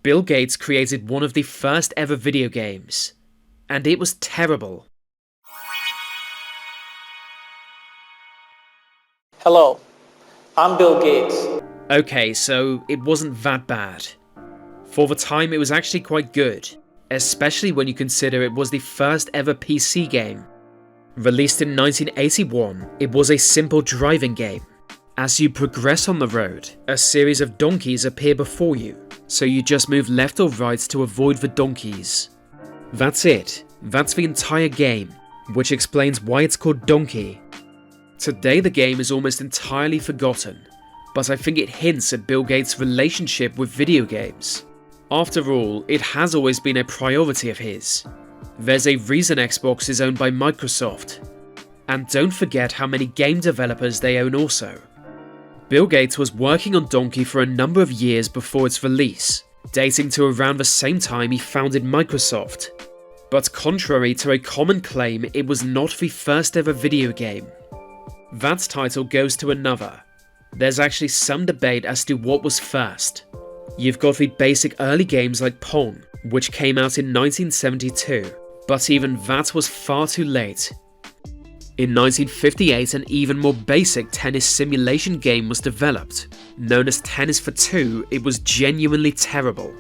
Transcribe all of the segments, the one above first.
Bill Gates created one of the first ever video games, and it was terrible. Hello, I'm Bill Gates. Okay, so it wasn't that bad. For the time, it was actually quite good, especially when you consider it was the first ever PC game. Released in 1981, it was a simple driving game. As you progress on the road, a series of donkeys appear before you, so you just move left or right to avoid the donkeys. That's it. That's the entire game, which explains why it's called Donkey. Today the game is almost entirely forgotten, but I think it hints at Bill Gates' relationship with video games. After all, it has always been a priority of his. There's a reason Xbox is owned by Microsoft. And don't forget how many game developers they own also. Bill Gates was working on Donkey for a number of years before its release, dating to around the same time he founded Microsoft. But contrary to a common claim, it was not the first ever video game. That title goes to another. There's actually some debate as to what was first. You've got the basic early games like Pong, which came out in 1972, but even that was far too late. In 1958, an even more basic tennis simulation game was developed. Known as Tennis for Two, it was genuinely terrible.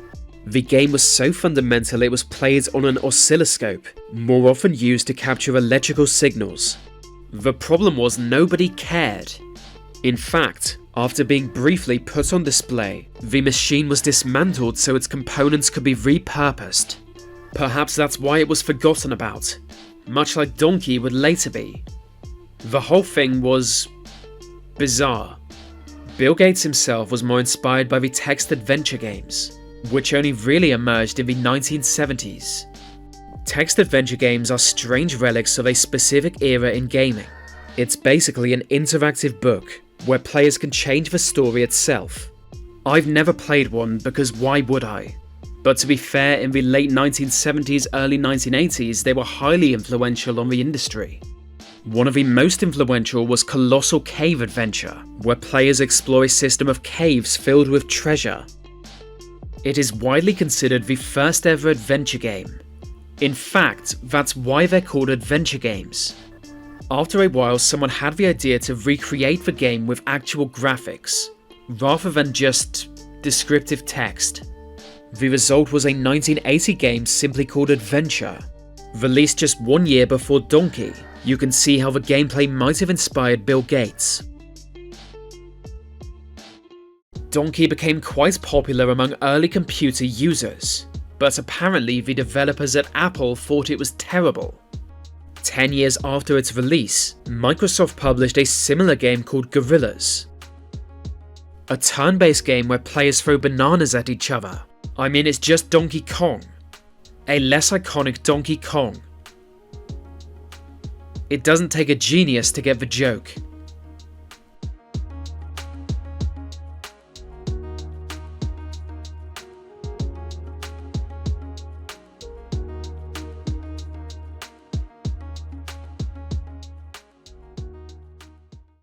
The game was so fundamental it was played on an oscilloscope, more often used to capture electrical signals. The problem was nobody cared. In fact, after being briefly put on display, the machine was dismantled so its components could be repurposed. Perhaps that's why it was forgotten about, much like Donkey would later be. The whole thing was bizarre. Bill Gates himself was more inspired by the text adventure games, which only really emerged in the 1970s. Text adventure games are strange relics of a specific era in gaming. It's basically an interactive book where players can change the story itself. I've never played one because why would I? But to be fair, in the late 1970s, early 1980s, they were highly influential on the industry. One of the most influential was Colossal Cave Adventure, where players explore a system of caves filled with treasure. It is widely considered the first ever adventure game. In fact, that's why they're called adventure games. After a while, someone had the idea to recreate the game with actual graphics, rather than just descriptive text. The result was a 1980 game simply called Adventure. Released just 1 year before Donkey, you can see how the gameplay might have inspired Bill Gates. Donkey became quite popular among early computer users, but apparently the developers at Apple thought it was terrible. 10 years after its release, Microsoft published a similar game called Gorillas. A turn-based game where players throw bananas at each other. I mean, it's just Donkey Kong. A less iconic Donkey Kong. It doesn't take a genius to get the joke.